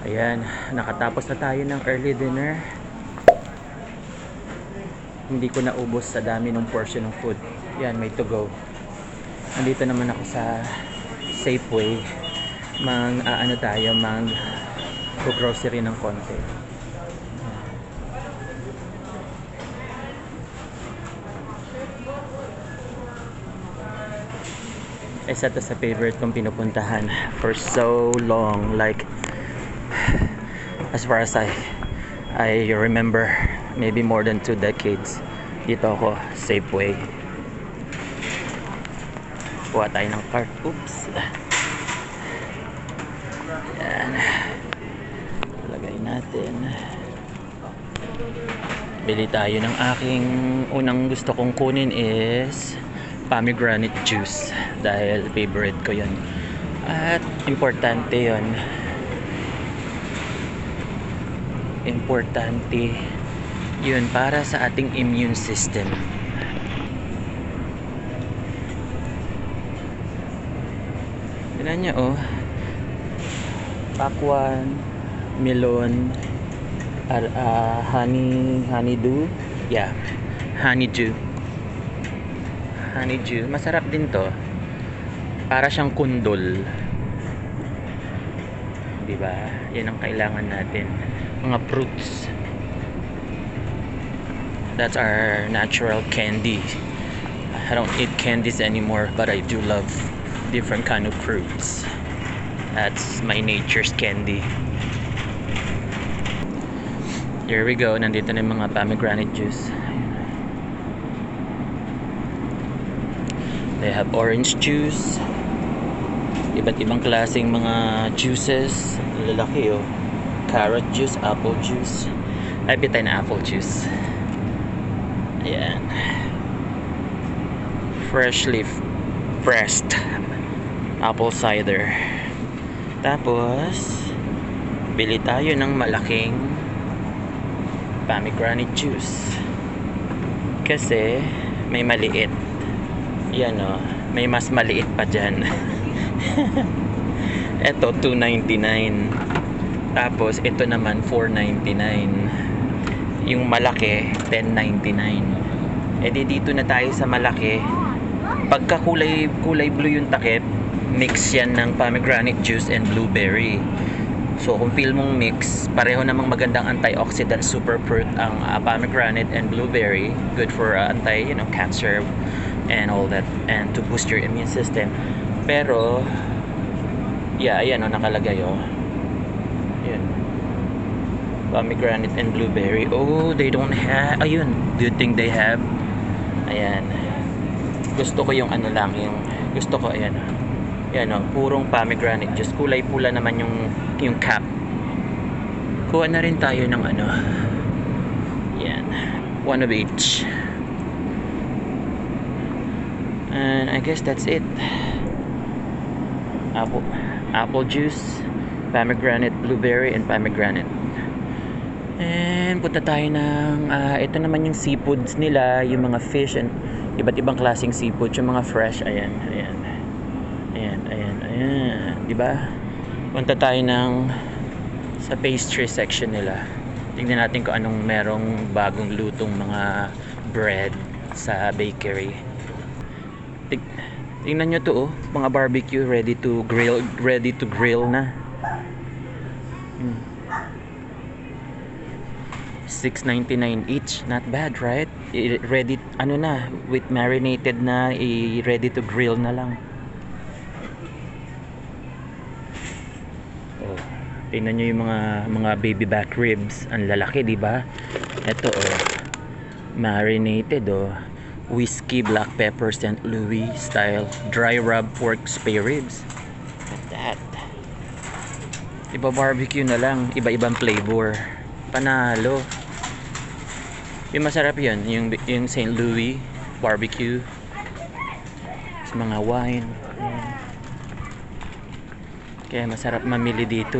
Ayan, nakatapos na tayo ng early dinner. Hindi ko naubos sa dami ng portion ng food. Yan, may to go. Nandito naman ako sa Safeway. Grocery ng konti. Isa to sa favorite kong pinupuntahan for so long, like as far as I remember, maybe more than 2 decades. Dito ako, Safeway. Kuha tayo ng cart. Oops. Yan. Lagay natin. Bili tayo ng aking unang gusto kong kunin is pomegranate juice dahil favorite ko yun at importante yun para sa ating immune system. Tignan nyo, oh, pakwan, melon, honeydew, honeydew. Masarap din to. Para siyang kundol. Diba? Yan ang kailangan natin. Mga fruits. That's our natural candy. I don't eat candies anymore, but I do love different kind of fruits. That's my nature's candy. Here we go. Nandito na yung mga pomegranate juice. They have orange juice, iba't ibang klaseng mga juices. Lalaki, oh. Carrot juice, apple juice. Ay, pitay na apple juice. Ayan. Freshly pressed apple cider. Tapos bili tayo ng malaking pomegranate juice kasi may maliit. Yan, oh, may mas maliit pa dyan. Ito $2.99. Tapos ito naman $4.99. Yung malaki $10.99. E di dito na tayo sa malaki. Pagka kulay blue yung takip, mix yan ng pomegranate juice and blueberry. So kung feel mong mix, pareho namang magandang antioxidant superfruit ang pomegranate and blueberry. Good for cancer and all that, and to boost your immune system. Pero ayan, nakalagay, yun, pomegranate and blueberry. Oh, they don't have, ayun, do you think they have? Ayan, gusto ko yung ayan, purong pomegranate juice. Kulay pula naman yung cap. Kuha na rin tayo ng yan, one of each. And I guess that's it. Apple juice, pomegranate, blueberry, and pomegranate. And punta tayo ng ito naman yung seafoods nila, yung mga fish and iba't ibang klaseng seafood, yung mga fresh. Ayan. Diba? Punta tayo sa pastry section nila. Tingnan natin kung anong merong bagong lutong mga bread sa bakery. Tingnan nyo to, mga barbecue ready to grill na. $6.99 each, not bad, right? Ready, with marinated na, ready to grill na lang. Oh, tingnan nyo yung mga baby back ribs, ang lalaki, di ba? Ito, marinated, whiskey, black pepper, St. Louis style dry rub pork spare ribs. Look at that. Iba barbecue na lang, iba-ibang flavor. Panalo. Yung masarap yun, yung St. Louis barbecue. Sa mga wine. Kaya masarap mamili dito,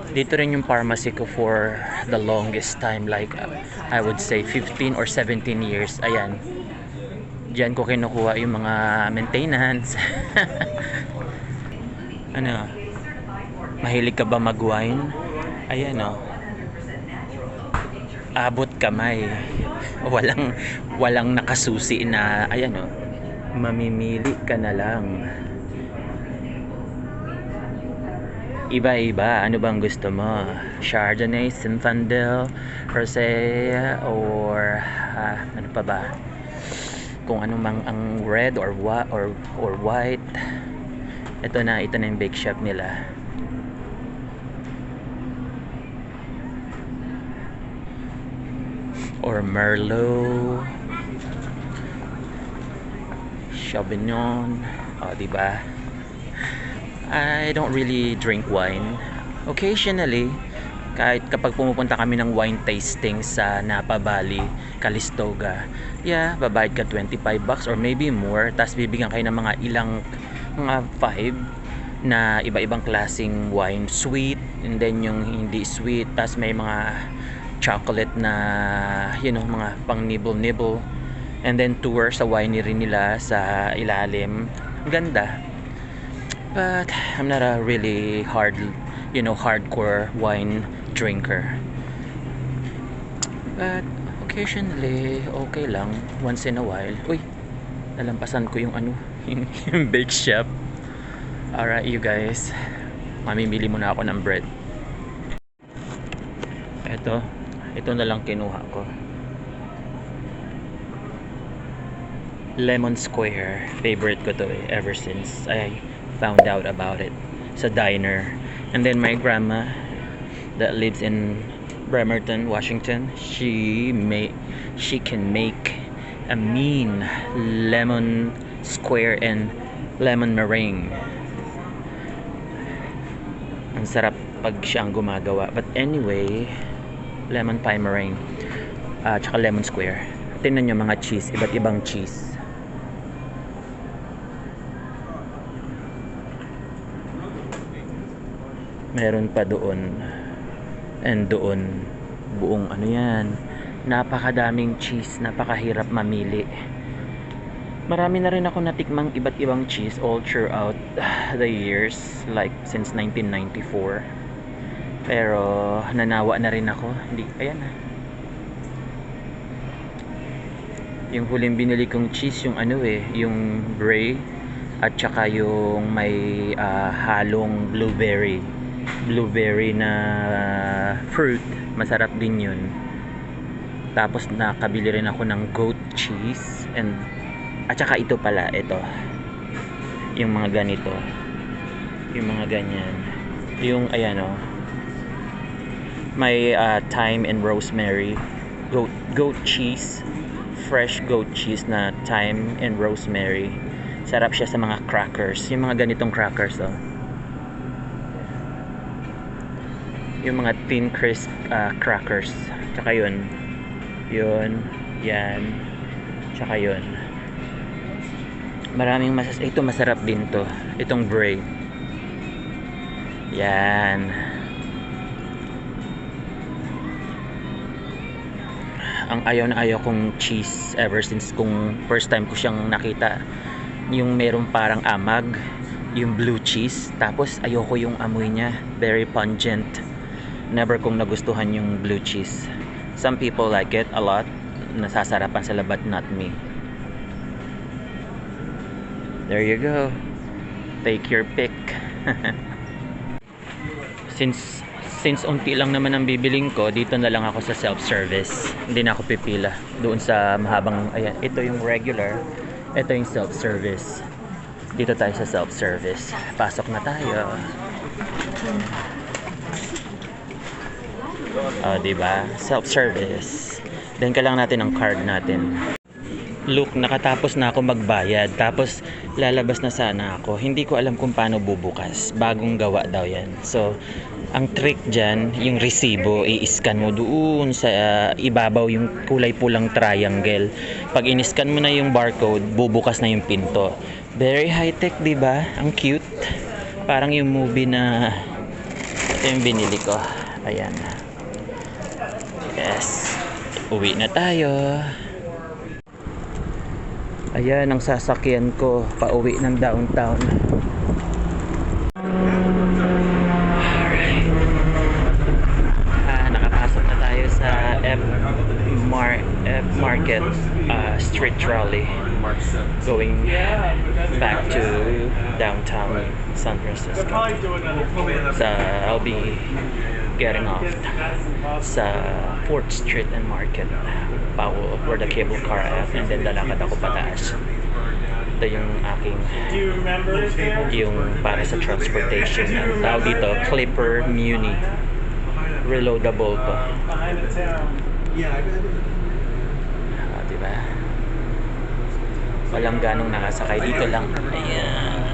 Dito rin yung pharmacy ko for the longest time, like I would say 15 or 17 years. Ayan. Diyan ko kinukuha yung mga maintenance. Mahilig ka ba mag-wine? Ayan o. Abot kamay. Walang nakasusi na, ayan o. Mamimili ka na lang. Iba-iba. Ano bang gusto mo? Chardonnay, Zinfandel, Rosé, or ano pa ba? Kung ano mang ang red or white. Ito na yung bake shop nila. Or Merlot, Sauvignon. Oh, diba? I don't really drink wine. Occasionally, kahit kapag pumupunta kami ng wine tasting sa Napa Valley, Calistoga, yeah, babayad ka $25 or maybe more, tapos bibigyan kayo ng mga 5 na iba-ibang klaseng wine, sweet, and then yung hindi sweet, tapos may mga chocolate na, mga pang nibble-nibble, and then tour sa winery nila sa ilalim. Ganda. But I'm not a really hardcore wine drinker. But occasionally, okay lang. Once in a while. Uy, nalampasan ko yung yung bake shop. Alright, you guys. Mamimili muna ako ng bread. Ito na lang kinuha ko. Lemon Square. Favorite ko to ever since I found out about it sa diner. And then my grandma that lives in Bremerton, Washington, she can make a mean lemon square and lemon meringue. Ang sarap pag siyang gumagawa. But anyway, lemon pie meringue, tsaka lemon square. Tingnan nyo mga cheese, iba't ibang cheese. Meron pa doon and doon, buong yan, napakadaming cheese, napakahirap mamili. Marami na rin ako natikmang iba't ibang cheese all throughout the years, like since 1994. Pero nanawa na rin ako. Ayan na. Yung huling binili kong cheese, yung yung brie, at saka yung may halong blueberry na fruit. Masarap din yun. Tapos nakabili rin ako ng goat cheese, at saka ito yung mga ganito, yung mga ganyan, yung ayan may thyme and rosemary goat cheese, fresh goat cheese na thyme and rosemary. Sarap siya sa mga crackers, yung mga ganitong crackers yung mga thin crisp crackers. Tsaka yun, yan, tsaka yun. Maraming ito masarap din to, itong brie. Yan. Ang ayaw kong cheese ever since kung first time ko siyang nakita, yung merong parang amag, yung blue cheese. Tapos ayoko yung amoy niya, very pungent. Never kong nagustuhan yung blue cheese. Some people like it a lot, nasasarapan sila, but not me. There you go, take your pick. Since unti lang naman ang bibiling ko, dito na lang ako sa self-service. Hindi na ako pipila doon sa mahabang, ayan, ito yung regular, ito yung self-service. Dito tayo sa self-service. Pasok na tayo. Diba? Self-service. Then kailangan natin ang card natin. Look, nakatapos na ako magbayad. Tapos lalabas na sana ako. Hindi ko alam kung paano bubukas. Bagong gawa daw yan. So, ang trick dyan, yung resibo, i-scan mo doon sa ibabaw yung kulay pulang triangle. Pag in-scan mo na yung barcode, bubukas na yung pinto. Very high-tech, diba? Ang cute. Parang yung movie na ito yung binili ko. Ayan. Yes. Uwi na tayo. Ayan ang sasakyan ko pauwi ng downtown. Alright. Market street trolley going back to downtown San Francisco. So I'll be getting off sa 4th Street and Market where the cable car at, and then lalakad ako pataas. Ito yung aking yung para sa transportation. Ang tawag dito, Clipper Muni. Reloadable to. Diba? Walang ganong nakasakay dito lang. Ayan.